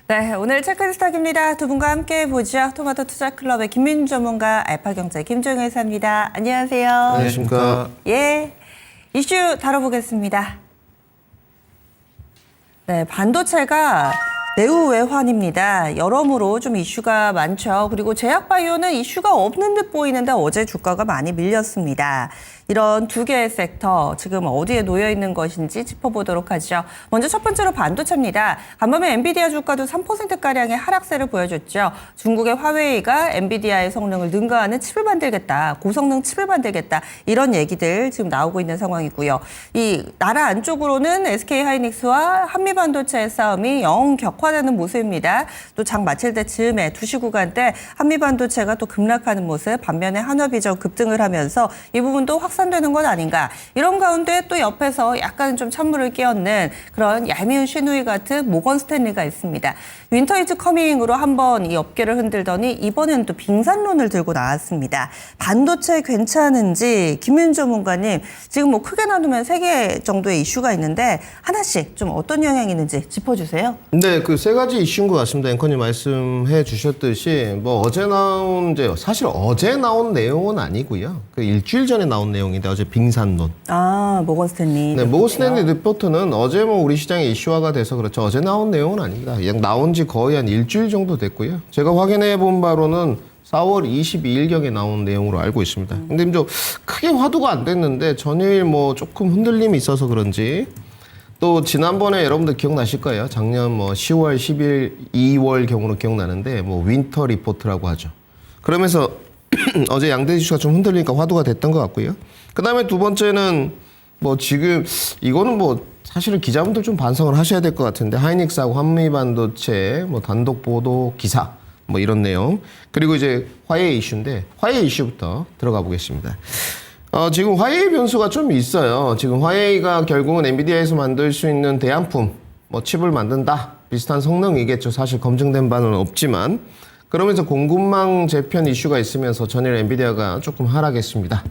네, 오늘 체크리스트입니다. 두 분과 함께 보죠. 토마토 투자클럽의 김민주 전문가, 알파경제 김종현 회사입니다. 안녕하세요. 안녕하십니까. 예, 이슈 다뤄보겠습니다. 네, 반도체가 내후외환입니다. 여러모로 좀 이슈가 많죠. 그리고 제약바이오는 이슈가 없는 듯 보이는데 어제 주가가 많이 밀렸습니다. 이런 두 개의 섹터 지금 어디에 놓여 있는 것인지 짚어보도록 하죠. 먼저 첫 번째로 반도체입니다. 간밤에 엔비디아 주가도 3%가량의 하락세를 보여줬죠. 중국의 화웨이가 엔비디아의 성능을 능가하는 칩을 만들겠다. 고성능 칩을 만들겠다. 이런 얘기들 지금 나오고 있는 상황이고요. 이 나라 안쪽으로는 SK하이닉스와 한미반도체의 싸움이 영 격화되는 모습입니다. 또 장 마칠 때쯤에 2시 구간대 한미반도체가 또 급락하는 모습, 반면에 한화비전 급등을 하면서 이 부분도 확산되는 것 아닌가. 이런 가운데 또 옆에서 약간 좀 찬물을 끼얹는 그런 얄미운 슈누이 같은 모건 스탠리가 있습니다. 윈터 이즈 커밍으로 한번 이 업계를 흔들더니 이번에는 또 빙산론을 들고 나왔습니다. 반도체 괜찮은지 김윤주 전문가님, 지금 뭐 크게 나누면 3개 정도의 이슈가 있는데 하나씩 좀 어떤 영향이 있는지 짚어주세요. 네, 그 3가지 이슈인 것 같습니다. 앵커님 말씀해 주셨듯이 뭐 어제 나온 사실 어제 나온 내용은 아니고요. 그 일주일 전에 나온 내용인데 어제 빙산론. 아, 모건 스탠리. 네, 모건 스탠리 리포트는 어제 뭐 우리 시장에 이슈화가 돼서 그렇죠. 어제 나온 내용은 아닙니다. 그냥 나온 지 거의 한 일주일 정도 됐고요. 제가 확인해 본 바로는 4월 22일경에 나온 내용으로 알고 있습니다. 근데 좀 크게 화두가 안 됐는데 전일 뭐 조금 흔들림이 있어서 그런지 또 지난번에 여러분들 기억나실 거예요. 작년 뭐 10월, 10일, 2월 경우로 기억나는데 뭐 윈터 리포트라고 하죠. 그러면서 어제 양대 지수가 좀 흔들리니까 화두가 됐던 것 같고요. 그 다음에 두 번째는 뭐 지금 이거는 뭐 사실은 기자분들 좀 반성을 하셔야 될 것 같은데 하이닉스하고 한미반도체 뭐 단독 보도 기사 뭐 이런 내용, 그리고 이제 화웨이 이슈인데 화웨이 이슈부터 들어가 보겠습니다. 지금 화웨이 변수가 좀 있어요. 지금 화웨이가 결국은 엔비디아에서 만들 수 있는 대안품, 뭐 칩을 만든다. 비슷한 성능이겠죠. 사실 검증된 바는 없지만. 그러면서 공급망 재편 이슈가 있으면서 전일 엔비디아가 조금 하락했습니다.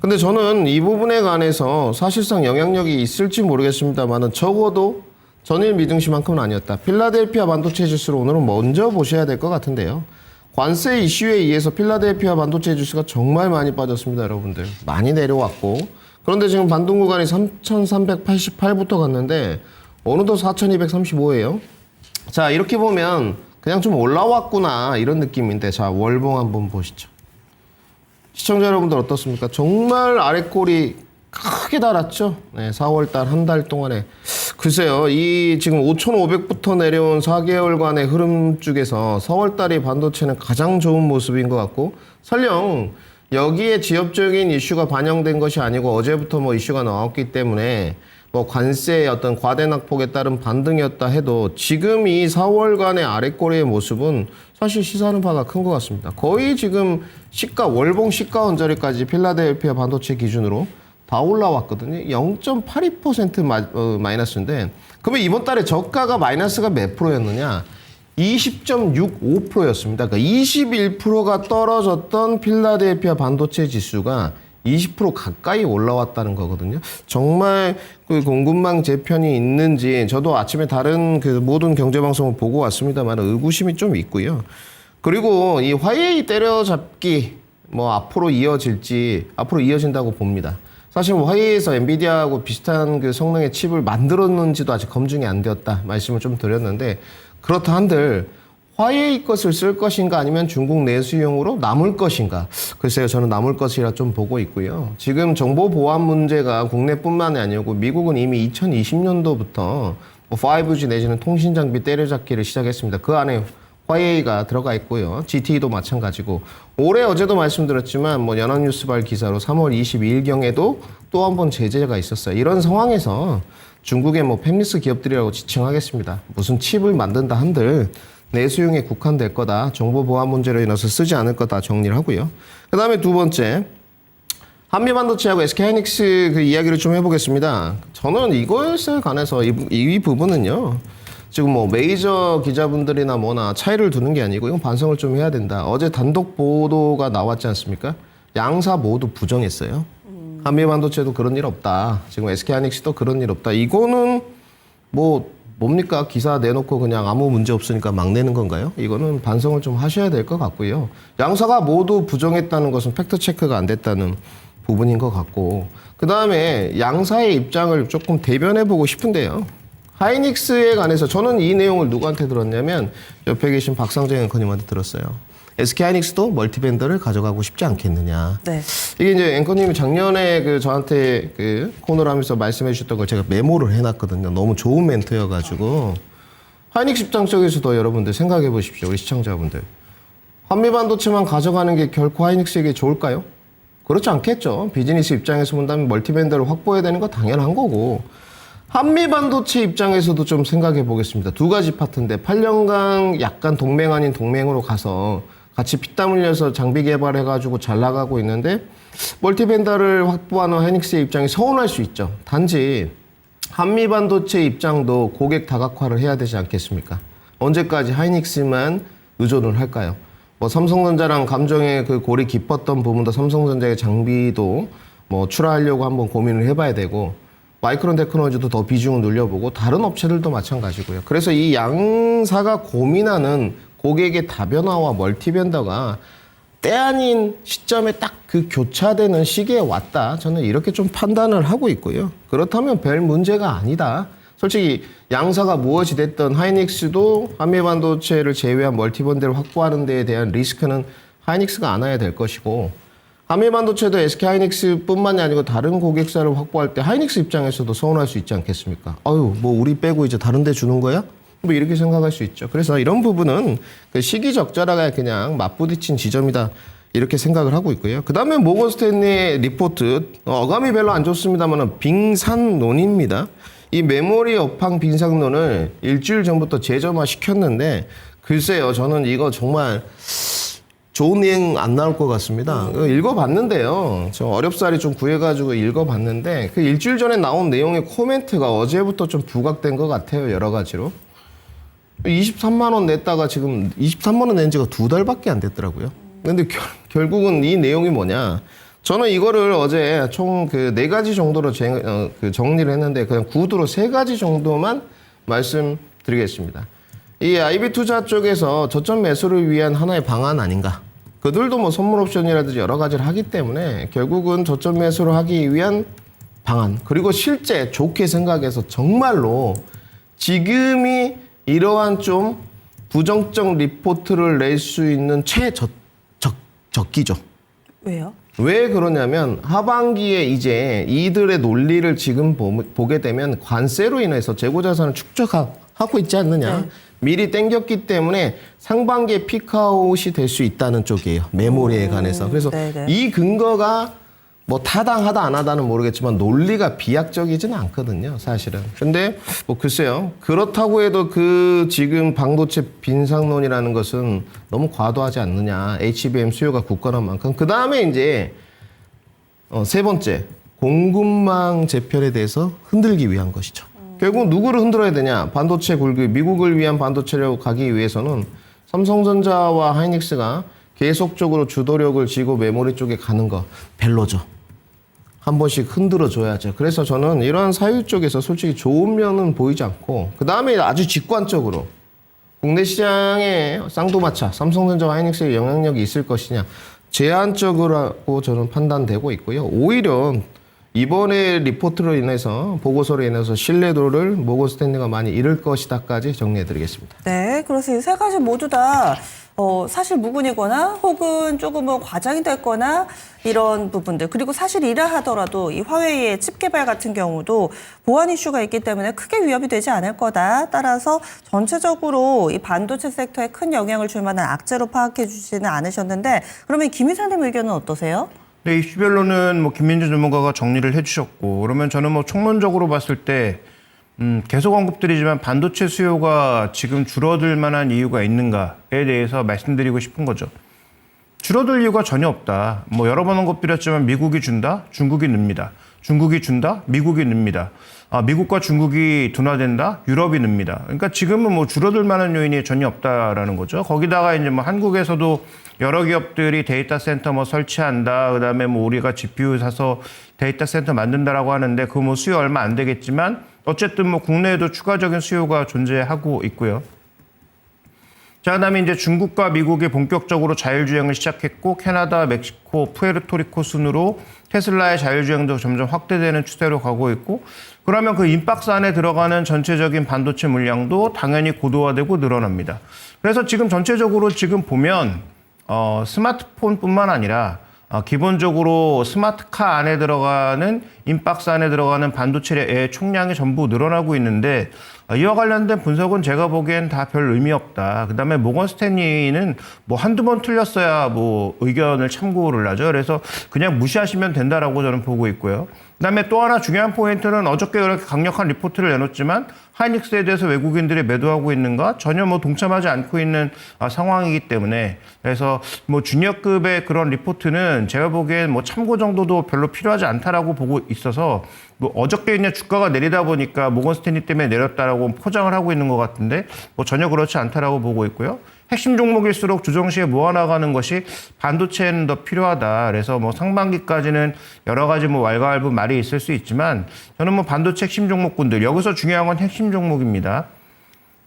근데 저는 이 부분에 관해서 사실상 영향력이 있을지 모르겠습니다만은 적어도 전일 미등시만큼은 아니었다. 필라델피아 반도체 지수를 오늘은 먼저 보셔야 될 것 같은데요. 관세 이슈에 의해서 필라델피아 반도체 지수가 정말 많이 빠졌습니다, 여러분들. 많이 내려왔고. 그런데 지금 반등 구간이 3,388부터 갔는데 어느덧 4,235예요. 자, 이렇게 보면 그냥 좀 올라왔구나 이런 느낌인데, 자, 월봉 한번 보시죠. 시청자 여러분들 어떻습니까? 정말 아랫골이 크게 달았죠? 네, 4월달 한 달 동안에. 글쎄요, 이 지금 5,500부터 내려온 4개월간의 흐름 중에서 4월달이 반도체는 가장 좋은 모습인 것 같고, 설령 여기에 지역적인 이슈가 반영된 것이 아니고 어제부터 뭐 이슈가 나왔기 때문에 뭐 관세의 어떤 과대 낙폭에 따른 반등이었다 해도 지금 이 4월간의 아랫꼬리의 모습은 사실 시사하는 바가 큰 것 같습니다. 거의 지금 시가, 월봉 시가 언저리까지 필라델피아 반도체 기준으로 다 올라왔거든요. 0.82% 마이너스인데, 그러면 이번 달에 저가가 마이너스가 몇 프로였느냐? 20.65%였습니다. 그러니까 21%가 떨어졌던 필라델피아 반도체 지수가 20% 가까이 올라왔다는 거거든요. 정말 그 공급망 재편이 있는지 저도 아침에 다른 그 모든 경제방송을 보고 왔습니다만 의구심이 좀 있고요. 그리고 이 화웨이 때려잡기 뭐 앞으로 이어진다고 봅니다. 사실 화웨이에서 엔비디아하고 비슷한 그 성능의 칩을 만들었는지도 아직 검증이 안 되었다 말씀을 좀 드렸는데, 그렇다 한들 화웨이 것을 쓸 것인가 아니면 중국 내수용으로 남을 것인가? 글쎄요, 저는 남을 것이라 좀 보고 있고요. 지금 정보 보안 문제가 국내뿐만이 아니고 미국은 이미 2020년도부터 뭐 5G 내지는 통신 장비 때려잡기를 시작했습니다. 그 안에 화웨이가 들어가 있고요. GTE도 마찬가지고. 올해 어제도 말씀드렸지만 뭐 연합뉴스발 기사로 3월 22일경에도 또 한 번 제재가 있었어요. 이런 상황에서 중국의 뭐 팹리스 기업들이라고 지칭하겠습니다. 무슨 칩을 만든다 한들 내수용에 국한될 거다. 정보 보안 문제로 인해서 쓰지 않을 거다 정리를 하고요. 그 다음에 두 번째, 한미반도체하고 SK하이닉스 그 이야기를 좀 해보겠습니다. 저는 이것에 관해서 이 부분은요, 지금 뭐 메이저 기자분들이나 뭐나 차이를 두는 게 아니고 이건 반성을 좀 해야 된다. 어제 단독 보도가 나왔지 않습니까? 양사 모두 부정했어요. 한미반도체도 그런 일 없다. 지금 SK하이닉스도 그런 일 없다. 이거는 뭐 뭡니까? 기사 내놓고 그냥 아무 문제 없으니까 막 내는 건가요? 이거는 반성을 좀 하셔야 될 것 같고요. 양사가 모두 부정했다는 것은 팩트 체크가 안 됐다는 부분인 것 같고, 그 다음에 양사의 입장을 조금 대변해보고 싶은데요. 하이닉스에 관해서 저는 이 내용을 누구한테 들었냐면 옆에 계신 박상정 앵커님한테 들었어요. SK 하이닉스도 멀티밴더를 가져가고 싶지 않겠느냐. 네. 이게 이제 앵커님이 작년에 저한테 코너를 하면서 말씀해 주셨던 걸 제가 메모를 해놨거든요. 너무 좋은 멘트여가지고. 하이닉스 입장 쪽에서도 여러분들 생각해 보십시오. 우리 시청자분들. 한미반도체만 가져가는 게 결코 하이닉스에게 좋을까요? 그렇지 않겠죠. 비즈니스 입장에서 본다면 멀티밴더를 확보해야 되는 거 당연한 거고. 한미반도체 입장에서도 좀 생각해 보겠습니다. 두 가지 파트인데 8년간 약간 동맹 아닌 동맹으로 가서 같이 피땀 흘려서 장비 개발해가지고 잘 나가고 있는데 멀티밴더를 확보하는 하이닉스의 입장이 서운할 수 있죠. 단지 한미반도체 입장도 고객 다각화를 해야 되지 않겠습니까? 언제까지 하이닉스만 의존을 할까요? 뭐 삼성전자랑 감정의 그 골이 깊었던 부분도 삼성전자의 장비도 뭐 출하하려고 한번 고민을 해봐야 되고 마이크론 테크놀로지도 더 비중을 늘려보고 다른 업체들도 마찬가지고요. 그래서 이 양사가 고민하는 고객의 다변화와 멀티밴더가 때 아닌 시점에 딱 그 교차되는 시기에 왔다. 저는 이렇게 좀 판단을 하고 있고요. 그렇다면 별 문제가 아니다. 솔직히 양사가 무엇이 됐든 하이닉스도 한미반도체를 제외한 멀티밴더를 확보하는 데에 대한 리스크는 하이닉스가 안아야 될 것이고 한미반도체도 SK하이닉스뿐만이 아니고 다른 고객사를 확보할 때 하이닉스 입장에서도 서운할 수 있지 않겠습니까? 아유, 뭐 우리 빼고 이제 다른 데 주는 거야? 뭐 이렇게 생각할 수 있죠. 그래서 이런 부분은 그 시기적절하게 그냥 맞부딪힌 지점이다. 이렇게 생각을 하고 있고요. 그 다음에 모건 스탠리의 리포트, 어감이 별로 안 좋습니다만 빙산론입니다. 이 메모리 업황 빙산론을 일주일 전부터 재점화 시켰는데 글쎄요, 저는 이거 정말 좋은 내용 안 나올 것 같습니다. 읽어봤는데요. 저 어렵사리 좀 구해가지고 읽어봤는데 그 일주일 전에 나온 내용의 코멘트가 어제부터 좀 부각된 것 같아요. 여러 가지로. 23만 원 냈다가 지금 23만 원 낸 지가 2달밖에 안 됐더라고요. 근데 결국은 이 내용이 뭐냐. 저는 이거를 어제 총 그 4가지 정도로 정리를 했는데 그냥 구두로 3가지 정도만 말씀드리겠습니다. 이 IB 투자 쪽에서 저점 매수를 위한 하나의 방안 아닌가. 그들도 뭐 선물 옵션이라든지 여러 가지를 하기 때문에 결국은 저점 매수를 하기 위한 방안. 그리고 실제 좋게 생각해서 정말로 지금이 이러한 좀 부정적 리포트를 낼 수 있는 적기죠. 왜요? 왜 그러냐면 하반기에 이제 이들의 논리를 지금 보게 되면 관세로 인해서 재고자산을 축적하고 있지 않느냐. 네. 미리 땡겼기 때문에 상반기에 피크아웃이 될 수 있다는 쪽이에요. 메모리에 관해서. 그래서 네네. 이 근거가 뭐 타당하다 안 하다는 모르겠지만 논리가 비약적이지는 않거든요. 사실은. 근데 뭐 글쎄요. 그렇다고 해도 그 지금 반도체 빈상론이라는 것은 너무 과도하지 않느냐. HBM 수요가 굳건한 만큼. 그 다음에 이제 3번째. 공급망 재편에 대해서 흔들기 위한 것이죠. 결국 누구를 흔들어야 되냐. 반도체 굴기, 미국을 위한 반도체로 가기 위해서는 삼성전자와 하이닉스가 계속적으로 주도력을 쥐고 메모리 쪽에 가는 거 별로죠. 한 번씩 흔들어 줘야죠. 그래서 저는 이런 사유 쪽에서 솔직히 좋은 면은 보이지 않고 그 다음에 아주 직관적으로 국내 시장에 쌍두마차 삼성전자와 하이닉스의 영향력이 있을 것이냐 제한적으로 저는 판단되고 있고요. 오히려 이번에 리포트로 인해서 보고서로 인해서 신뢰도를 모건 스탠리가 많이 잃을 것이다까지 정리해드리겠습니다. 네, 그래서 이 3가지 모두 다 사실 무근이거나 혹은 조금은 과장이 됐거나 이런 부분들 그리고 사실이라 하더라도 이 화웨이의 칩 개발 같은 경우도 보안 이슈가 있기 때문에 크게 위협이 되지 않을 거다. 따라서 전체적으로 이 반도체 섹터에 큰 영향을 줄 만한 악재로 파악해 주지는 않으셨는데 그러면 김 이사님 의견은 어떠세요? 네, 이슈별로는 뭐 김민준 전문가가 정리를 해주셨고 그러면 저는 뭐 총론적으로 봤을 때 계속 언급드리지만 반도체 수요가 지금 줄어들 만한 이유가 있는가에 대해서 말씀드리고 싶은 거죠. 줄어들 이유가 전혀 없다. 뭐 여러 번 언급드렸지만 미국이 준다, 중국이 늡니다. 중국이 준다, 미국이 늡니다. 미국과 중국이 둔화된다, 유럽이 늡니다. 그러니까 지금은 뭐 줄어들 만한 요인이 전혀 없다라는 거죠. 거기다가 이제 뭐 한국에서도 여러 기업들이 데이터 센터 뭐 설치한다, 그다음에 뭐 우리가 GPU 사서 데이터 센터 만든다라고 하는데 그 뭐 수요 얼마 안 되겠지만 어쨌든 뭐 국내에도 추가적인 수요가 존재하고 있고요. 자, 그다음에 이제 중국과 미국이 본격적으로 자율주행을 시작했고 캐나다, 멕시코, 푸에르토리코 순으로 테슬라의 자율주행도 점점 확대되는 추세로 가고 있고 그러면 그 인박스 안에 들어가는 전체적인 반도체 물량도 당연히 고도화되고 늘어납니다. 그래서 지금 전체적으로 지금 보면 스마트폰뿐만 아니라 기본적으로 스마트카 안에 들어가는 인박스 안에 들어가는 반도체의 총량이 전부 늘어나고 있는데 이와 관련된 분석은 제가 보기엔 다 별 의미 없다. 그다음에 모건 스탠리는 뭐 한두 번 틀렸어야 뭐 의견을 참고를 하죠. 그래서 그냥 무시하시면 된다라고 저는 보고 있고요. 그다음에 또 하나 중요한 포인트는 어저께 그렇게 강력한 리포트를 내놓지만 하이닉스에 대해서 외국인들이 매도하고 있는가 전혀 뭐 동참하지 않고 있는 상황이기 때문에 그래서 뭐 주니어급의 그런 리포트는 제가 보기엔 뭐 참고 정도도 별로 필요하지 않다라고 보고 있어서 뭐 어저께 그냥 주가가 내리다 보니까 모건 스탠리 때문에 내렸다라고 포장을 하고 있는 것 같은데 뭐 전혀 그렇지 않다라고 보고 있고요. 핵심 종목일수록 조정 시에 모아나가는 것이 반도체는 더 필요하다. 그래서 뭐 상반기까지는 여러 가지 뭐 왈가왈부 말이 있을 수 있지만 저는 뭐 반도체 핵심 종목군들 여기서 중요한 건 핵심 종목입니다.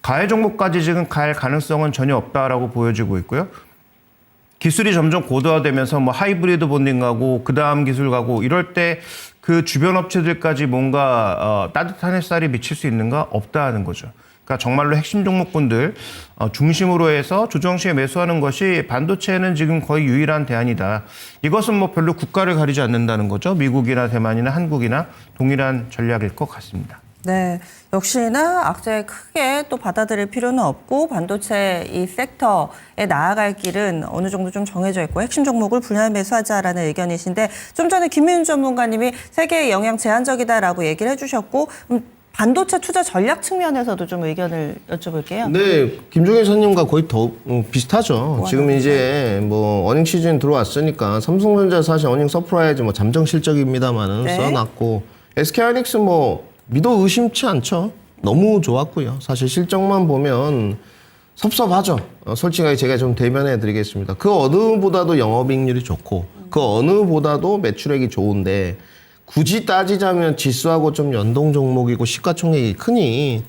가해 종목까지 지금 갈 가능성은 전혀 없다라고 보여지고 있고요. 기술이 점점 고도화되면서 뭐 하이브리드 본딩 가고 그 다음 기술 가고 이럴 때 그 주변 업체들까지 뭔가 따뜻한 햇살이 비칠 수 있는가 없다는 거죠. 그러니까 정말로 핵심 종목군들 중심으로 해서 조정 시에 매수하는 것이 반도체는 지금 거의 유일한 대안이다. 이것은 뭐 별로 국가를 가리지 않는다는 거죠. 미국이나 대만이나 한국이나 동일한 전략일 것 같습니다. 네, 역시나 악재 크게 또 받아들일 필요는 없고 반도체 이 섹터에 나아갈 길은 어느 정도 좀 정해져 있고 핵심 종목을 분할 매수하자라는 의견이신데 좀 전에 김민우 전문가님이 세계의 영향 제한적이다라고 얘기를 해주셨고 반도체 투자 전략 측면에서도 좀 의견을 여쭤볼게요. 네, 김종인 선님과 거의 더 비슷하죠. 지금 이제 뭐 어닝 시즌 들어왔으니까 삼성전자 사실 어닝 서프라이즈 뭐 잠정 실적입니다만은 네. 써놨고 SK하이닉스 뭐 믿어 의심치 않죠. 너무 좋았고요. 사실 실적만 보면 섭섭하죠. 솔직하게 제가 좀 대변해 드리겠습니다. 그 어느보다도 영업이익률이 좋고 그 어느보다도 매출액이 좋은데 굳이 따지자면 지수하고 좀 연동 종목이고 시가총액이 크니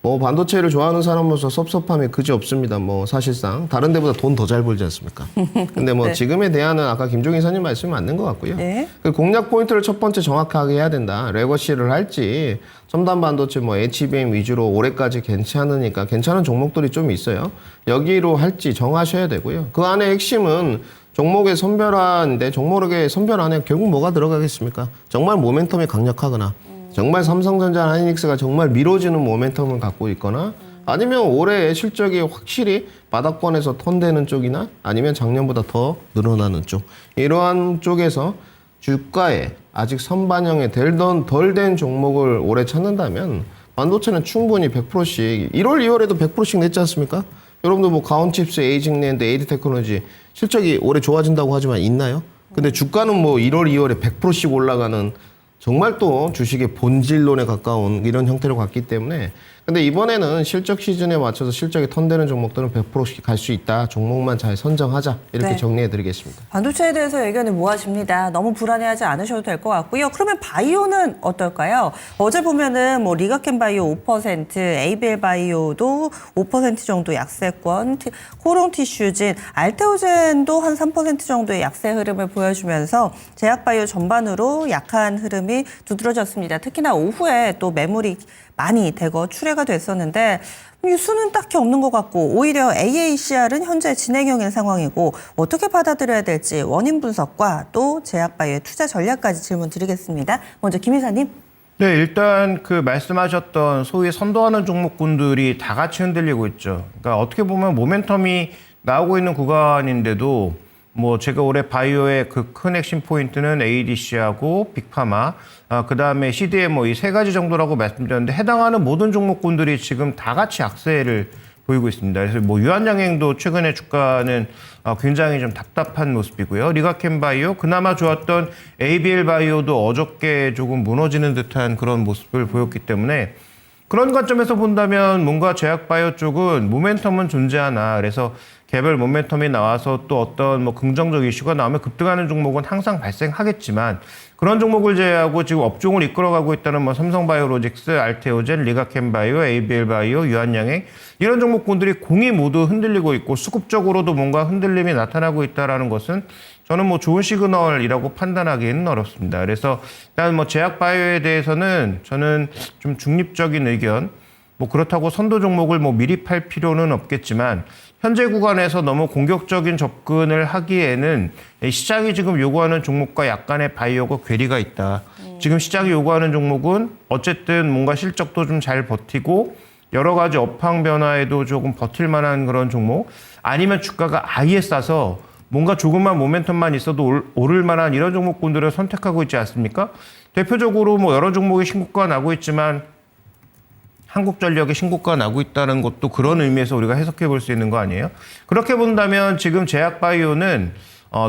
뭐 반도체를 좋아하는 사람으로서 섭섭함이 그지 없습니다. 뭐 사실상 다른 데보다 돈 더 잘 벌지 않습니까? 근데 뭐 네. 지금의 대안은 아까 김종인 사님 말씀이 맞는 것 같고요. 네. 그 공략 포인트를 첫 번째 정확하게 해야 된다. 레거시를 할지 첨단 반도체 뭐 HBM 위주로 올해까지 괜찮으니까 괜찮은 종목들이 좀 있어요. 여기로 할지 정하셔야 되고요. 그 안에 핵심은 종목의 선별화인데 종목의 선별 안에 결국 뭐가 들어가겠습니까? 정말 모멘텀이 강력하거나 정말 삼성전자, 하이닉스가 정말 밀어주는 모멘텀을 갖고 있거나 아니면 올해 실적이 확실히 바닥권에서 턴되는 쪽이나 아니면 작년보다 더 늘어나는 쪽 이러한 쪽에서 주가에 아직 선반영이 덜 된 종목을 올해 찾는다면 반도체는 충분히 100%씩 1월, 2월에도 100%씩 냈지 않습니까? 여러분들 뭐 가온칩스, 에이징랜드, 에이드테크놀로지 실적이 올해 좋아진다고 하지만 있나요? 근데 주가는 뭐 1월, 2월에 100%씩 올라가는 정말 또 주식의 본질론에 가까운 이런 형태로 갔기 때문에 근데 이번에는 실적 시즌에 맞춰서 실적이 턴되는 종목들은 100%씩 갈 수 있다. 종목만 잘 선정하자. 이렇게 네. 정리해드리겠습니다. 반도체에 대해서 의견이 모아집니다. 너무 불안해하지 않으셔도 될 것 같고요. 그러면 바이오는 어떨까요? 어제 보면은 뭐 리가켄 바이오 5%, 에이벨 바이오도 5% 정도 약세권, 코롱 티슈진, 알테오젠도 한 3% 정도의 약세 흐름을 보여주면서 제약 바이오 전반으로 약한 흐름이 두드러졌습니다. 특히나 오후에 또 매물이 많이 대거 출회가 됐었는데 뉴스는 딱히 없는 것 같고 오히려 AACR은 현재 진행형인 상황이고 어떻게 받아들여야 될지 원인 분석과 또 제약바이오의 투자 전략까지 질문 드리겠습니다. 먼저 김 이사님. 네, 일단 그 말씀하셨던 소위 선도하는 종목군들이 다 같이 흔들리고 있죠. 그러니까 어떻게 보면 모멘텀이 나오고 있는 구간인데도 뭐 제가 올해 바이오의 그 큰 핵심 포인트는 ADC하고 빅파마, 그 다음에 CDMO 이 세 가지 정도라고 말씀드렸는데 해당하는 모든 종목군들이 지금 다 같이 악세를 보이고 있습니다. 그래서 뭐 유한양행도 최근에 주가는 굉장히 좀 답답한 모습이고요. 리가켄 바이오 그나마 좋았던 ABL 바이오도 어저께 조금 무너지는 듯한 그런 모습을 보였기 때문에 그런 관점에서 본다면 뭔가 제약 바이오 쪽은 모멘텀은 존재하나 그래서 개별 모멘텀이 나와서 또 어떤 뭐 긍정적 이슈가 나오면 급등하는 종목은 항상 발생하겠지만 그런 종목을 제외하고 지금 업종을 이끌어가고 있다는 뭐 삼성바이오로직스, 알테오젠, 리가켄바이오, ABL바이오, 유한양행 이런 종목군들이 공이 모두 흔들리고 있고 수급적으로도 뭔가 흔들림이 나타나고 있다는 것은 저는 뭐 좋은 시그널이라고 판단하기는 어렵습니다. 그래서 일단 뭐 제약바이오에 대해서는 저는 좀 중립적인 의견, 뭐 그렇다고 선도 종목을 뭐 미리 팔 필요는 없겠지만 현재 구간에서 너무 공격적인 접근을 하기에는 시장이 지금 요구하는 종목과 약간의 바이오가 괴리가 있다. 지금 시장이 요구하는 종목은 어쨌든 뭔가 실적도 좀 잘 버티고 여러 가지 업황 변화에도 조금 버틸 만한 그런 종목 아니면 주가가 아예 싸서 뭔가 조금만 모멘텀만 있어도 오를 만한 이런 종목군들을 선택하고 있지 않습니까? 대표적으로 뭐 여러 종목이 신고가 나고 있지만 한국전력이 신고가 나고 있다는 것도 그런 의미에서 우리가 해석해 볼 수 있는 거 아니에요? 그렇게 본다면 지금 제약바이오는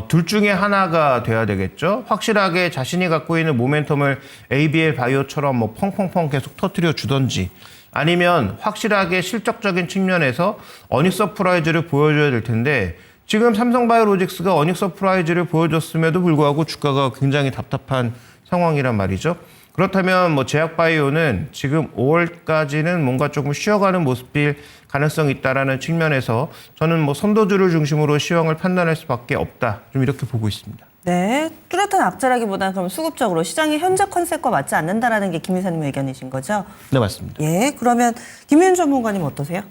둘 중에 하나가 돼야 되겠죠. 확실하게 자신이 갖고 있는 모멘텀을 ABL 바이오처럼 뭐 펑펑펑 계속 터뜨려 주던지 아니면 확실하게 실적적인 측면에서 어닉 서프라이즈를 보여줘야 될 텐데 지금 삼성바이오로직스가 어닉 서프라이즈를 보여줬음에도 불구하고 주가가 굉장히 답답한 상황이란 말이죠. 그렇다면 뭐 제약바이오는 지금 5월까지는 뭔가 조금 쉬어가는 모습일 가능성이 있다라는 측면에서 저는 뭐 선도주를 중심으로 시황을 판단할 수밖에 없다. 좀 이렇게 보고 있습니다. 네, 뚜렷한 악재라기보다는 그럼 수급적으로 시장의 현재 컨셉과 맞지 않는다라는 게 김 이사님의 의견이신 거죠? 네, 맞습니다. 예, 그러면 김윤 전문가님 어떠세요?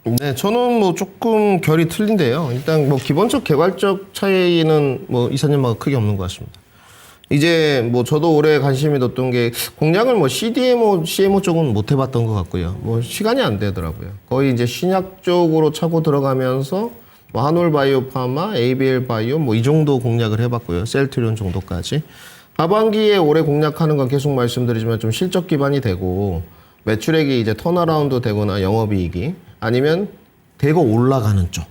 네, 저는 뭐 조금 결이 틀린데요. 일단 뭐 기본적 개괄적 차이는 뭐 이사님하고 크게 없는 것 같습니다. 이제 뭐 저도 올해 관심이 뒀던 게 공략을 뭐 CDMO, CMO 쪽은 못 해봤던 것 같고요. 뭐 시간이 안 되더라고요. 거의 이제 신약 쪽으로 차고 들어가면서 뭐 한올바이오파마, ABL바이오 뭐 이 정도 공략을 해봤고요. 셀트리온 정도까지. 하반기에 올해 공략하는 건 계속 말씀드리지만 좀 실적 기반이 되고 매출액이 이제 턴어라운드 되거나 영업이익이 아니면 대거 올라가는 쪽.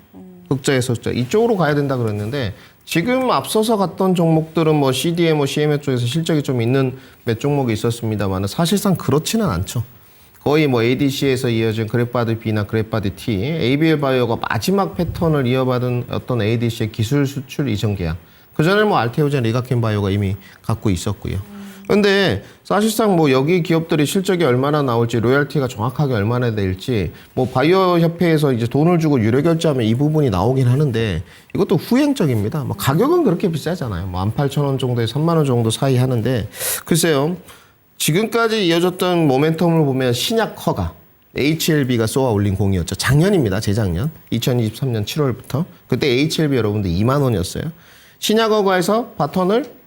흑자에서 흑자 이쪽으로 가야 된다 그랬는데 지금 앞서서 갔던 종목들은 뭐 CDMO, CMO 쪽에서 실적이 좀 있는 몇 종목이 있었습니다만 사실상 그렇지는 않죠. 거의 뭐 ADC에서 이어진 그래파드 B나 그래파드 T, ABL 바이오가 마지막 패턴을 이어받은 어떤 ADC의 기술 수출 이전 계약. 그 전에 뭐 알테오젠, 리가켄 바이오가 이미 갖고 있었고요. 근데 사실상 뭐 여기 기업들이 실적이 얼마나 나올지 로열티가 정확하게 얼마나 될지 뭐 바이오 협회에서 이제 돈을 주고 유료 결제하면 이 부분이 나오긴 하는데 이것도 후행적입니다. 뭐 가격은 그렇게 비싸잖아요. 뭐 18,000원 정도에 3만 원 정도 사이 하는데 글쎄요. 지금까지 이어졌던 모멘텀을 보면 신약 허가 HLB가 쏘아 올린 공이었죠. 작년입니다. 재작년 2023년 7월부터 그때 HLB 여러분들 2만 원이었어요. 신약 허가에서 바톤을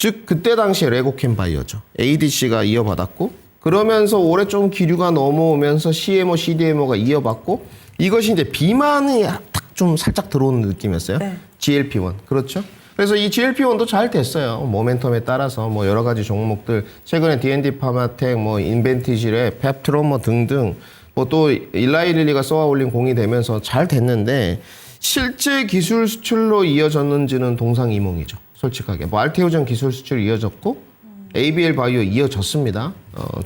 즉 그때 당시에 레고캠 바이오죠. ADC가 이어받았고 그러면서 올해 좀 기류가 넘어오면서 CMO, CDMO가 이어받고 이것이 이제 비만이 딱 좀 살짝 들어오는 느낌이었어요. 네. GLP-1 그렇죠. 그래서 이 GLP-1도 잘 됐어요. 모멘텀에 따라서 뭐 여러 가지 종목들 최근에 D&D 파마텍, 뭐 인벤티질에 펩트론 뭐 등등 뭐 또 일라이릴리가 쏘아 올린 공이 되면서 잘 됐는데 실제 기술 수출로 이어졌는지는 동상이몽이죠. 솔직하게 뭐 알테오젠 기술 수출이 이어졌고 ABL 바이오 이어졌습니다.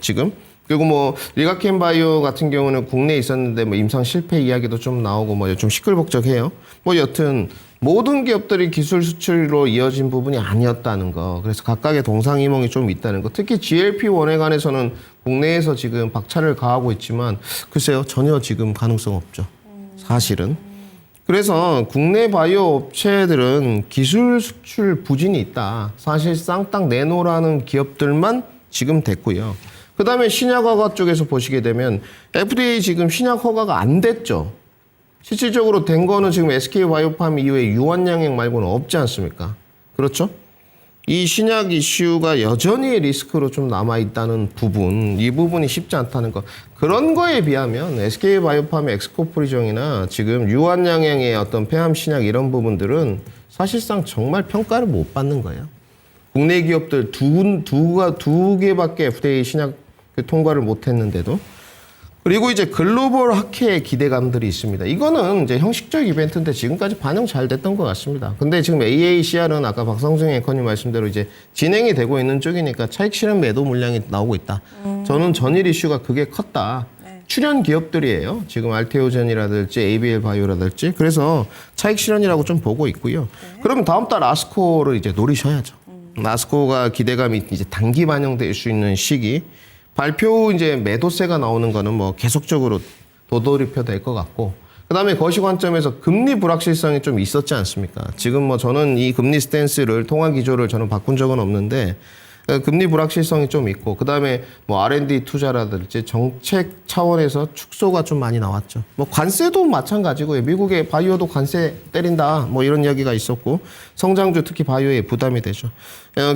지금 그리고 뭐 리가켄 바이오 같은 경우는 국내에 있었는데 뭐 임상 실패 이야기도 좀 나오고 뭐 좀 시끌벅적해요. 뭐 여튼 모든 기업들이 기술 수출로 이어진 부분이 아니었다는 거. 그래서 각각의 동상이몽이 좀 있다는 거. 특히 GLP-1에 관해서는 국내에서 지금 박차를 가하고 있지만 글쎄요 전혀 지금 가능성 없죠. 사실은. 그래서 국내 바이오 업체들은 기술 수출 부진이 있다. 사실상 딱 내놓으라는 기업들만 지금 됐고요. 그 다음에 신약 허가 쪽에서 보시게 되면 FDA 지금 신약 허가가 안 됐죠. 실질적으로 된 거는 지금 SK바이오팜 이후에 유한양행 말고는 없지 않습니까? 그렇죠? 이 신약 이슈가 여전히 리스크로 좀 남아있다는 부분, 이 부분이 쉽지 않다는 거. 그런 거에 비하면 SK바이오팜의 엑스코프리정이나 지금 유한양행의 어떤 폐암 신약 이런 부분들은 사실상 정말 평가를 못 받는 거예요. 국내 기업들 두 개밖에 FDA 신약 통과를 못 했는데도. 그리고 이제 글로벌 학회의 기대감들이 있습니다. 이거는 이제 형식적 이벤트인데 지금까지 반영 잘 됐던 것 같습니다. 근데 지금 AACR은 아까 박성중 앵커님 말씀대로 이제 진행이 되고 있는 쪽이니까 차익 실현 매도 물량이 나오고 있다. 저는 전일 이슈가 그게 컸다. 출연 기업들이에요. 지금 알테오젠이라든지 ABL 바이오라든지 그래서 차익 실현이라고 좀 보고 있고요. 그러면 다음 달 아스코를 이제 노리셔야죠. 아스코가 기대감이 이제 단기 반영될 수 있는 시기. 발표 후 이제 매도세가 나오는 거는 뭐 계속적으로 도돌이표 될 것 같고. 그다음에 거시 관점에서 금리 불확실성이 좀 있었지 않습니까? 지금 뭐 저는 이 금리 스탠스를 통화 기조를 저는 바꾼 적은 없는데 금리 불확실성이 좀 있고 그다음에 뭐 R&D 투자라든지 정책 차원에서 축소가 좀 많이 나왔죠. 뭐 관세도 마찬가지고요. 미국의 바이오도 관세 때린다. 뭐 이런 이야기가 있었고 성장주 특히 바이오에 부담이 되죠.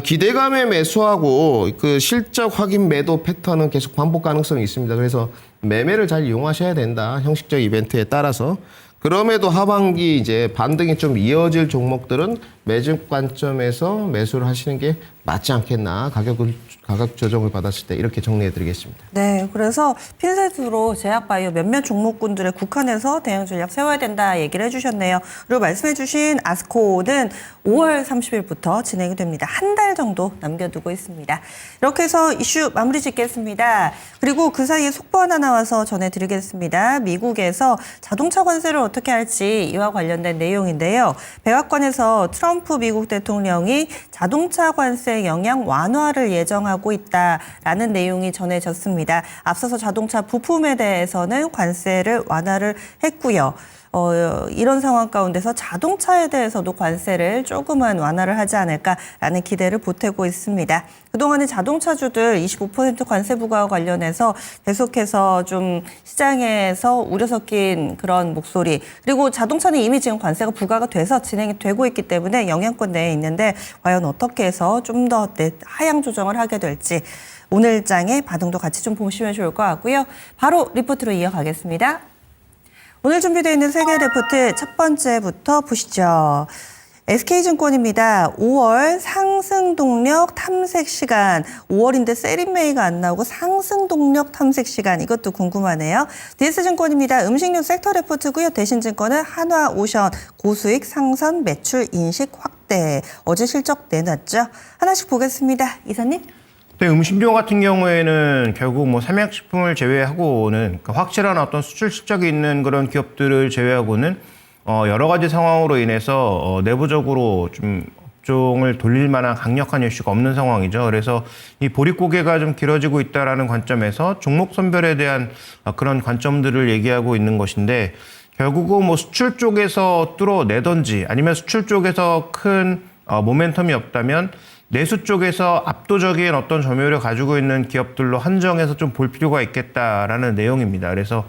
기대감에 매수하고 그 실적 확인 매도 패턴은 계속 반복 가능성이 있습니다. 그래서 매매를 잘 이용하셔야 된다. 형식적 이벤트에 따라서. 그럼에도 하반기 이제 반등이 좀 이어질 종목들은 매집 관점에서 매수를 하시는 게 맞지 않겠나. 가격 조정을 받았을 때 이렇게 정리해드리겠습니다. 네, 그래서 핀셋으로 제약바이오 몇몇 종목군들에 국한해서 대응 전략 세워야 된다 얘기를 해주셨네요. 그리고 말씀해주신 아스코는 5월 30일부터 진행이 됩니다. 한 달 정도 남겨두고 있습니다. 이렇게 해서 이슈 마무리 짓겠습니다. 그리고 그 사이에 속보 하나 나와서 전해드리겠습니다. 미국에서 자동차 관세를 어떻게 할지 이와 관련된 내용인데요. 백악관에서 트럼프 미국 대통령이 자동차 관세 영향 완화를 예정하고 있다라는 내용이 전해졌습니다. 앞서서 자동차 부품에 대해서는 관세를 완화를 했고요. 이런 상황 가운데서 자동차에 대해서도 관세를 조금은 완화를 하지 않을까라는 기대를 보태고 있습니다. 그동안은 자동차주들 25% 관세 부과와 관련해서 계속해서 좀 시장에서 우려 섞인 그런 목소리, 그리고 자동차는 이미 지금 관세가 부과가 돼서 진행이 되고 있기 때문에 영향권 내에 있는데 과연 어떻게 해서 좀 더 하향 조정을 하게 될지 오늘 장의 반응도 같이 좀 보시면 좋을 것 같고요. 바로 리포트로 이어가겠습니다. 오늘 준비되어 있는 세계 리포트 첫 번째부터 보시죠. SK증권입니다. 5월 상승 동력 탐색 시간. 5월인데 세린메이가 안 나오고 상승 동력 탐색 시간. 이것도 궁금하네요. DS증권입니다. 음식료 섹터 리포트고요. 대신증권은 한화오션 고수익 상선 매출 인식 확대. 어제 실적 내놨죠. 하나씩 보겠습니다. 이사님. 네, 음식료 같은 경우에는 결국 뭐 삼양식품을 제외하고는 확실한 어떤 수출 실적이 있는 그런 기업들을 제외하고는 여러 가지 상황으로 인해서 내부적으로 좀 업종을 돌릴 만한 강력한 이슈가 없는 상황이죠. 그래서 이 보릿고개가 좀 길어지고 있다라는 관점에서 종목 선별에 대한 그런 관점들을 얘기하고 있는 것인데 결국은 뭐 수출 쪽에서 뚫어내던지 아니면 수출 쪽에서 큰 모멘텀이 없다면 내수 쪽에서 압도적인 어떤 점유율을 가지고 있는 기업들로 한정해서 좀 볼 필요가 있겠다라는 내용입니다. 그래서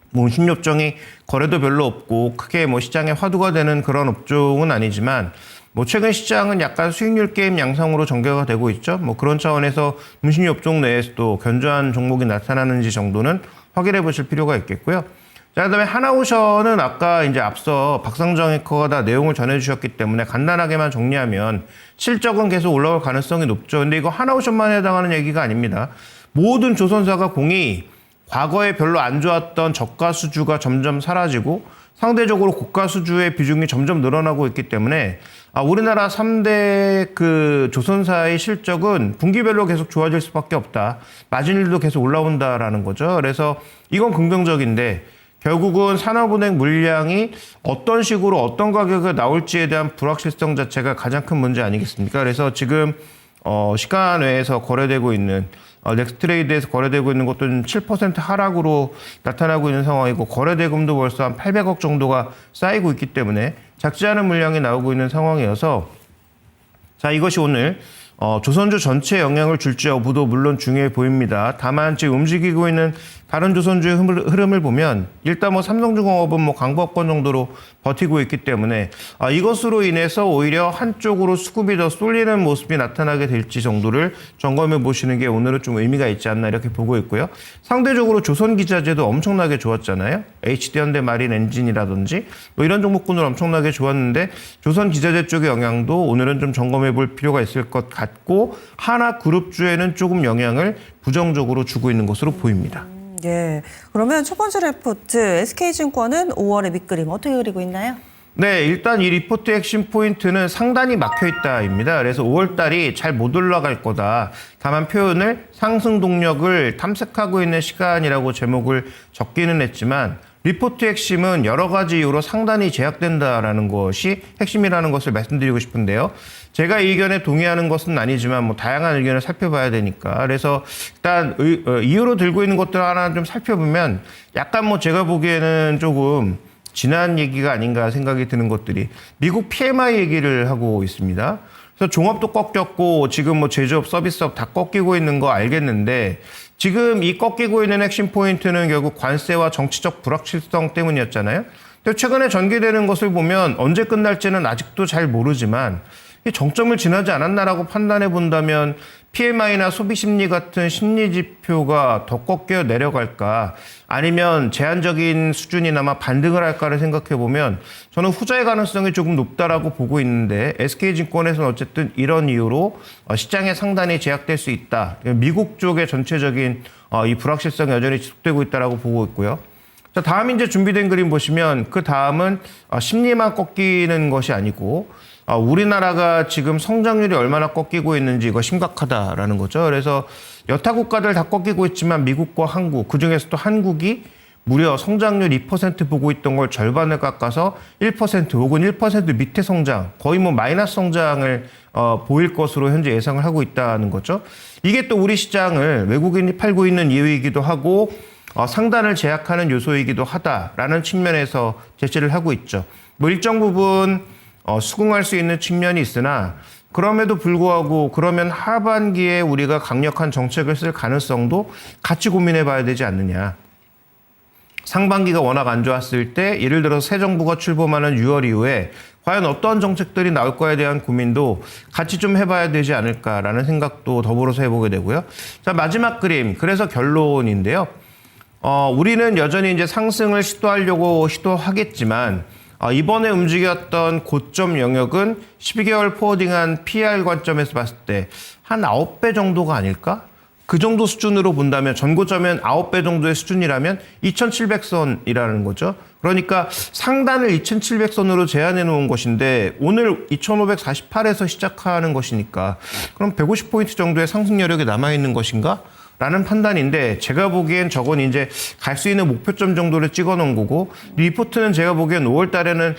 뭐 음식료업종이 거래도 별로 없고 크게 뭐 시장에 화두가 되는 그런 업종은 아니지만 뭐 최근 시장은 약간 수익률 게임 양상으로 전개가 되고 있죠. 뭐 그런 차원에서 음식료 업종 내에서도 견조한 종목이 나타나는지 정도는 확인해 보실 필요가 있겠고요. 자, 그다음에 하나오션은 아까 이제 앞서 박상정 앵커가 다 내용을 전해주셨기 때문에 간단하게만 정리하면 실적은 계속 올라올 가능성이 높죠. 근데 이거 하나오션만 해당하는 얘기가 아닙니다. 모든 조선사가 공이 과거에 별로 안 좋았던 저가 수주가 점점 사라지고 상대적으로 고가 수주의 비중이 점점 늘어나고 있기 때문에 우리나라 3대 그 조선사의 실적은 분기별로 계속 좋아질 수밖에 없다. 마진율도 계속 올라온다라는 거죠. 그래서 이건 긍정적인데 결국은 산업은행 물량이 어떤 식으로 어떤 가격에 나올지에 대한 불확실성 자체가 가장 큰 문제 아니겠습니까? 그래서 지금 시간 외에서 거래되고 있는 넥스트레이드에서 거래되고 있는 것도 7% 하락으로 나타나고 있는 상황이고 거래 대금도 벌써 한 800억 정도가 쌓이고 있기 때문에 작지 않은 물량이 나오고 있는 상황이어서 자, 이것이 오늘 조선주 전체에 영향을 줄지 여부도 물론 중요해 보입니다. 다만 지금 움직이고 있는 다른 조선주의 흐름을 보면 일단 뭐 삼성중공업은 뭐 강보합권 정도로 버티고 있기 때문에 이것으로 인해서 오히려 한쪽으로 수급이 더 쏠리는 모습이 나타나게 될지 정도를 점검해 보시는 게 오늘은 좀 의미가 있지 않나 이렇게 보고 있고요. 상대적으로 조선기자재도 엄청나게 좋았잖아요. HD현대 마린 엔진이라든지 뭐 이런 종목군들 엄청나게 좋았는데 조선기자재 쪽의 영향도 오늘은 좀 점검해 볼 필요가 있을 것 같고 하나그룹주에는 조금 영향을 부정적으로 주고 있는 것으로 보입니다. 예. 그러면 첫 번째 리포트 SK증권은 5월의 밑그림 어떻게 그리고 있나요? 네, 일단 이 리포트 핵심 포인트는 상단이 막혀 있다입니다. 그래서 5월 달이 잘 못 올라갈 거다. 다만 표현을 상승 동력을 탐색하고 있는 시간이라고 제목을 적기는 했지만 리포트 핵심은 여러 가지 이유로 상단이 제약된다라는 것이 핵심이라는 것을 말씀드리고 싶은데요. 제가 이 의견에 동의하는 것은 아니지만 뭐 다양한 의견을 살펴봐야 되니까 그래서 일단 이유로 들고 있는 것들 하나 좀 살펴보면 약간 뭐 제가 보기에는 조금 지난 얘기가 아닌가 생각이 드는 것들이 미국 PMI 얘기를 하고 있습니다. 그래서 종합도 꺾였고 지금 뭐 제조업, 서비스업 다 꺾이고 있는 거 알겠는데 지금 이 꺾이고 있는 핵심 포인트는 결국 관세와 정치적 불확실성 때문이었잖아요. 근데 최근에 전개되는 것을 보면 언제 끝날지는 아직도 잘 모르지만 이 정점을 지나지 않았나라고 판단해 본다면 PMI나 소비심리 같은 심리 지표가 더 꺾여 내려갈까 아니면 제한적인 수준이나마 반등을 할까를 생각해 보면 저는 후자의 가능성이 조금 높다라고 보고 있는데 SK증권에서는 어쨌든 이런 이유로 시장의 상단이 제약될 수 있다. 미국 쪽의 전체적인 이 불확실성이 여전히 지속되고 있다라고 보고 있고요. 자, 다음 이제 준비된 그림 보시면 그 다음은 심리만 꺾이는 것이 아니고 우리나라가 지금 성장률이 얼마나 꺾이고 있는지 이거 심각하다라는 거죠. 그래서 여타 국가들 다 꺾이고 있지만 미국과 한국, 그중에서도 한국이 무려 성장률 2% 보고 있던 걸 절반을 깎아서 1% 혹은 1% 밑에 성장, 거의 뭐 마이너스 성장을 보일 것으로 현재 예상을 하고 있다는 거죠. 이게 또 우리 시장을 외국인이 팔고 있는 이유이기도 하고 상단을 제약하는 요소이기도 하다라는 측면에서 제시를 하고 있죠. 뭐 일정 부분 수긍할 수 있는 측면이 있으나 그럼에도 불구하고 그러면 하반기에 우리가 강력한 정책을 쓸 가능성도 같이 고민해 봐야 되지 않느냐. 상반기가 워낙 안 좋았을 때 예를 들어서 새 정부가 출범하는 6월 이후에 과연 어떤 정책들이 나올 거에 대한 고민도 같이 좀 해봐야 되지 않을까라는 생각도 더불어서 해보게 되고요. 자, 마지막 그림. 그래서 결론인데요. 우리는 여전히 이제 상승을 시도하겠지만 이번에 움직였던 고점 영역은 12개월 포워딩한 PER 관점에서 봤을 때 한 9배 정도가 아닐까? 그 정도 수준으로 본다면 전고점은 9배 정도의 수준이라면 2700선이라는 거죠. 그러니까 상단을 2700선으로 제한해 놓은 것인데 오늘 2548에서 시작하는 것이니까 그럼 150포인트 정도의 상승 여력이 남아있는 것인가? 라는 판단인데 제가 보기엔 저건 이제 갈 수 있는 목표점 정도를 찍어 놓은 거고 리포트는 제가 보기엔 5월 달에는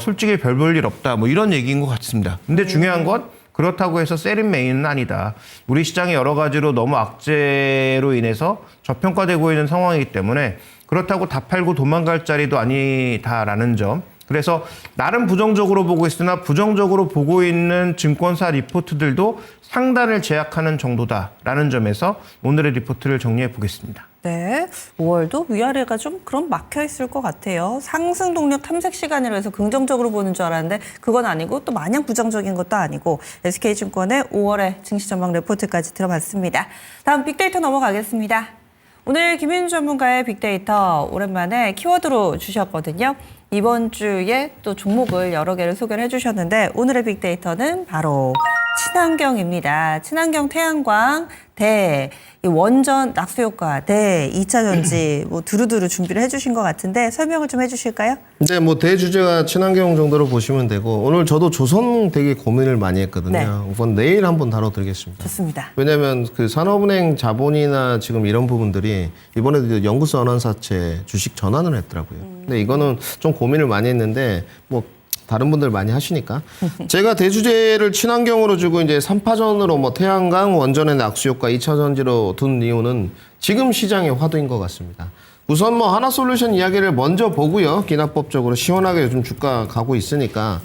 솔직히 별 볼 일 없다 뭐 이런 얘기인 것 같습니다. 근데 중요한 건 그렇다고 해서 셀인 메인은 아니다. 우리 시장이 여러 가지로 너무 악재로 인해서 저평가되고 있는 상황이기 때문에 그렇다고 다 팔고 도망갈 자리도 아니다라는 점. 그래서 나름 부정적으로 보고 있으나 부정적으로 보고 있는 증권사 리포트들도 상단을 제약하는 정도다라는 점에서 오늘의 리포트를 정리해 보겠습니다. 네, 5월도 위아래가 좀 그럼 막혀 있을 것 같아요. 상승 동력 탐색 시간이라 해서 긍정적으로 보는 줄 알았는데 그건 아니고 또 마냥 부정적인 것도 아니고 SK증권의 5월의 증시 전망 리포트까지 들어봤습니다. 다음 빅데이터 넘어가겠습니다. 오늘 김윤주 전문가의 빅데이터 오랜만에 키워드로 주셨거든요. 이번 주에 또 종목을 여러 개를 소개를 해주셨는데 오늘의 빅데이터는 바로 친환경입니다. 친환경 태양광 대 원전 낙수 효과 대 2차 전지 뭐 두루두루 준비를 해주신 것 같은데 설명을 좀 해주실까요? 네, 뭐 대주제가 친환경 정도로 보시면 되고 오늘 저도 조선 되게 고민을 많이 했거든요. 네. 이건 내일 한번 다뤄드리겠습니다. 좋습니다. 왜냐하면 그 산업은행 자본이나 지금 이런 부분들이 이번에도 연구소 언환사채 주식 전환을 했더라고요. 근데 이거는 좀 고민을 많이 했는데 뭐 다른 분들 많이 하시니까 제가 대주제를 친환경으로 주고 이제 3파전으로 뭐 태양광, 원전의 낙수 효과, 2차 전지로 둔 이유는 지금 시장의 화두인 것 같습니다. 우선 뭐 하나솔루션 이야기를 먼저 보고요. 기납법적으로 시원하게 요즘 주가 가고 있으니까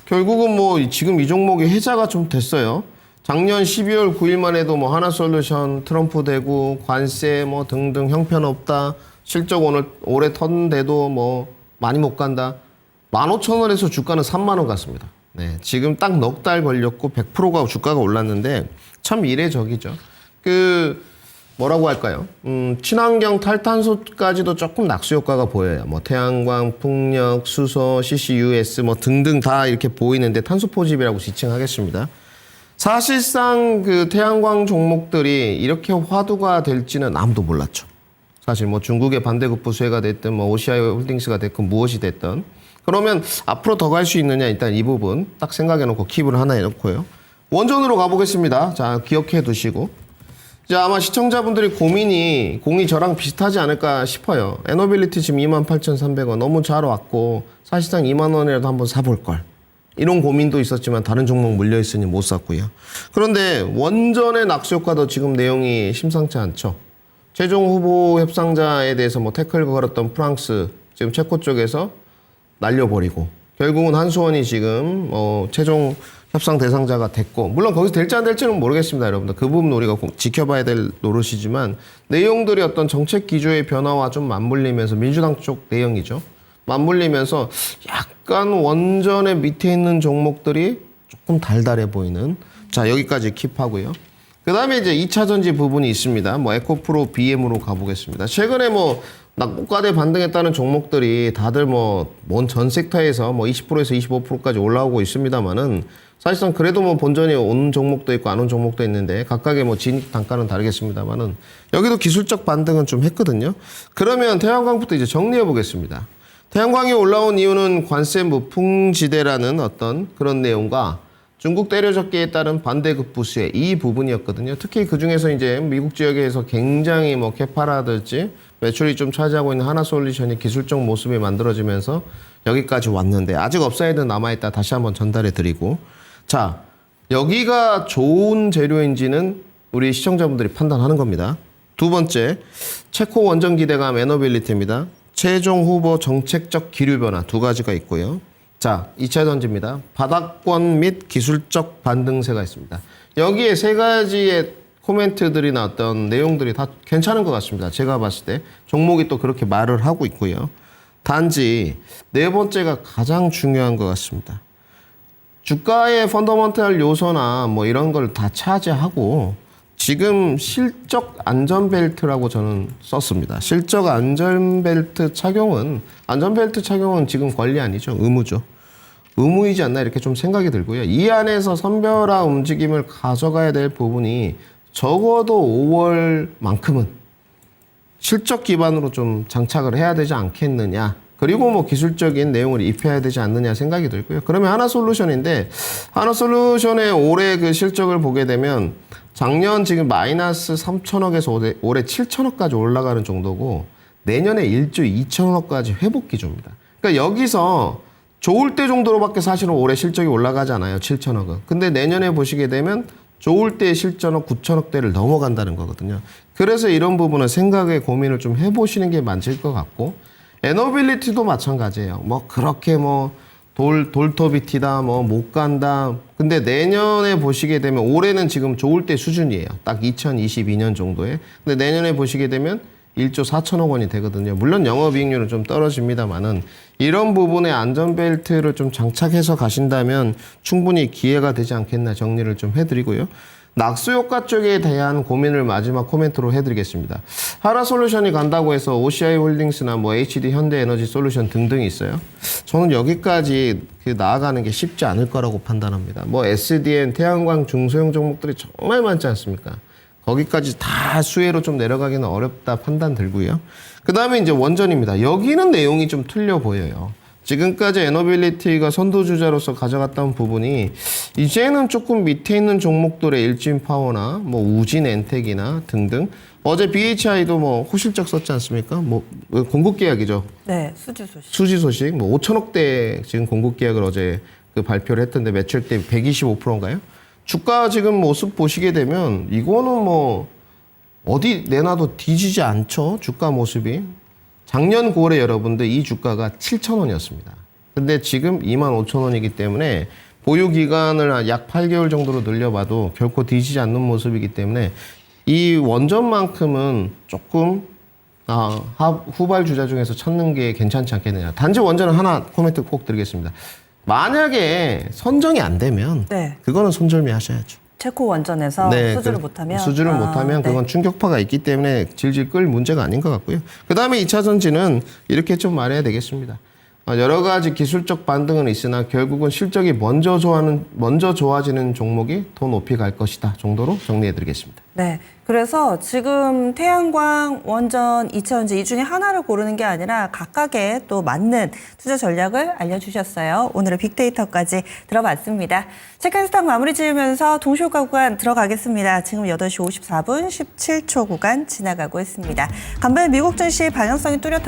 결국은 뭐 지금 이 종목이 해자가 좀 됐어요. 작년 12월 9일만 해도 뭐 하나솔루션 트럼프 되고 관세 뭐 등등 형편없다. 실적 올해 턴데도 뭐 많이 못 간다. 15,000원에서 주가는 3만원 갔습니다. 네, 지금 딱 넉 달 걸렸고 100%가 주가가 올랐는데 참 이례적이죠. 뭐라고 할까요? 친환경 탈탄소까지도 조금 낙수 효과가 보여요. 뭐 태양광, 풍력, 수소, CCUS 뭐 등등 다 이렇게 보이는데 탄소 포집이라고 지칭하겠습니다. 사실상 그 태양광 종목들이 이렇게 화두가 될지는 아무도 몰랐죠. 사실 뭐 중국의 반대급부 수혜가 됐든 뭐 OCI 홀딩스가 됐든 무엇이 됐든 그러면 앞으로 더 갈 수 있느냐 일단 이 부분 딱 생각해 놓고 킵을 하나 해놓고요. 원전으로 가보겠습니다. 자, 기억해 두시고. 자, 아마 시청자분들이 공이 저랑 비슷하지 않을까 싶어요. 에너빌리티 지금 28,300원 너무 잘 왔고 사실상 2만 원이라도 한번 사볼 걸. 이런 고민도 있었지만 다른 종목 물려 있으니 못 샀고요. 그런데 원전의 낙수 효과도 지금 내용이 심상치 않죠. 최종 후보 협상자에 대해서 뭐 태클 걸었던 프랑스 지금 체코 쪽에서 날려버리고 결국은 한수원이 지금 최종 협상 대상자가 됐고 물론 거기서 될지 안 될지는 모르겠습니다, 여러분들. 그 부분 우리가 꼭 지켜봐야 될 노릇이지만 내용들이 어떤 정책 기조의 변화와 좀 맞물리면서 민주당 쪽 내용이죠. 맞물리면서 약간 원전의 밑에 있는 종목들이 조금 달달해 보이는 자 여기까지 킵하고요. 그 다음에 이제 2차 전지 부분이 있습니다. 뭐 에코프로 BM으로 가보겠습니다. 최근에 뭐 낙폭과대 반등했다는 종목들이 다들 뭔 전 섹터에서 뭐 20%에서 25%까지 올라오고 있습니다만은 사실상 그래도 뭐 본전이 온 종목도 있고 안 온 종목도 있는데 각각의 뭐 진입 단가는 다르겠습니다만은 여기도 기술적 반등은 좀 했거든요. 그러면 태양광부터 이제 정리해 보겠습니다. 태양광이 올라온 이유는 관세 무풍지대라는 어떤 그런 내용과 중국 때려잡기에 따른 반대급 부수의 이 부분이었거든요. 특히 그 중에서 이제 미국 지역에서 굉장히 뭐 캐파라든지 매출이 좀 차지하고 있는 하나솔루션이 기술적 모습이 만들어지면서 여기까지 왔는데 아직 업사이드 남아있다 다시 한번 전달해 드리고 자 여기가 좋은 재료인지는 우리 시청자분들이 판단하는 겁니다. 두 번째 체코 원전 기대감 에너빌리티입니다. 최종 후보 정책적 기류 변화 두 가지가 있고요. 자, 2차 전지입니다. 바닥권 및 기술적 반등세가 있습니다. 여기에 세 가지의 코멘트들이나 어떤 내용들이 다 괜찮은 것 같습니다. 제가 봤을 때 종목이 또 그렇게 말을 하고 있고요. 단지 네 번째가 가장 중요한 것 같습니다. 주가의 펀더먼탈 요소나 뭐 이런 걸 다 차지하고 지금 실적 안전벨트라고 저는 썼습니다. 실적 안전벨트 착용은 지금 권리 아니죠. 의무죠. 의무이지 않나 이렇게 좀 생각이 들고요. 이 안에서 선별화 움직임을 가져가야 될 부분이 적어도 5월만큼은 실적 기반으로 좀 장착을 해야 되지 않겠느냐. 그리고 뭐 기술적인 내용을 입혀야 되지 않느냐 생각이 들고요. 그러면 하나솔루션인데 하나솔루션의 올해 그 실적을 보게 되면 작년 지금 마이너스 3천억에서 올해 7천억까지 올라가는 정도고 내년에 1조 2천억까지 회복 기조입니다. 그러니까 여기서 좋을 때 정도로밖에 사실은 올해 실적이 올라가지 않아요. 7천억은. 근데 내년에 보시게 되면 좋을 때 실전억 9천억대를 넘어간다는 거거든요. 그래서 이런 부분은 생각에 고민을 좀 해보시는 게 맞을 것 같고 에너빌리티도 마찬가지예요. 뭐 그렇게 뭐 돌토비티다 뭐 못 간다. 근데 내년에 보시게 되면 올해는 지금 좋을 때 수준이에요. 딱 2022년 정도에. 근데 내년에 보시게 되면 1조 4천억 원이 되거든요. 물론 영업이익률은 좀 떨어집니다만은 이런 부분에 안전벨트를 좀 장착해서 가신다면 충분히 기회가 되지 않겠나 정리를 좀 해드리고요. 낙수 효과 쪽에 대한 고민을 마지막 코멘트로 해드리겠습니다. 하나솔루션이 간다고 해서 OCI 홀딩스나 뭐 HD 현대에너지 솔루션 등등이 있어요. 저는 여기까지 나아가는 게 쉽지 않을 거라고 판단합니다. 뭐 SDN, 태양광 중소형 종목들이 정말 많지 않습니까? 거기까지 다 수혜로 좀 내려가기는 어렵다 판단 들고요. 그 다음에 이제 원전입니다. 여기는 내용이 좀 틀려 보여요. 지금까지 에너빌리티가 선도주자로서 가져갔던 부분이 이제는 조금 밑에 있는 종목들의 일진파워나 뭐 우진 엔텍이나 등등 어제 BHI도 뭐 호실적 썼지 않습니까? 뭐 공급 계약이죠. 네, 수지 소식. 수지 소식 뭐 5천억대 지금 공급 계약을 어제 그 발표를 했던데 매출 대 125%인가요? 주가 지금 모습 보시게 되면 이거는 뭐 어디 내놔도 뒤지지 않죠. 주가 모습이. 작년 9월에 여러분들 이 주가가 7,000원이었습니다. 근데 지금 25,000원이기 때문에 보유 기간을 약 8개월 정도로 늘려봐도 결코 뒤지지 않는 모습이기 때문에 이 원전만큼은 조금 후발 주자 중에서 찾는 게 괜찮지 않겠느냐. 단지 원전은 하나 코멘트 꼭 드리겠습니다. 만약에 선정이 안 되면 네. 그거는 손절미 하셔야죠. 체코 원전에서 수주를 못하면? 수주를 못하면 그건 충격파가 있기 때문에 질질 끌 문제가 아닌 것 같고요. 그 다음에 2차 전지는 이렇게 좀 말해야 되겠습니다. 여러 가지 기술적 반등은 있으나 결국은 실적이 먼저 좋아지는 종목이 더 높이 갈 것이다 정도로 정리해드리겠습니다. 네. 그래서 지금 태양광, 원전, 이차전지 이 중에 하나를 고르는 게 아니라 각각의 또 맞는 투자 전략을 알려주셨어요. 오늘은 빅데이터까지 들어봤습니다. 체크스탁 마무리 지으면서 동시효과 구간 들어가겠습니다. 지금 8시 54분 17초 구간 지나가고 있습니다. 간밤에 미국 증시 방향성이 뚜렷한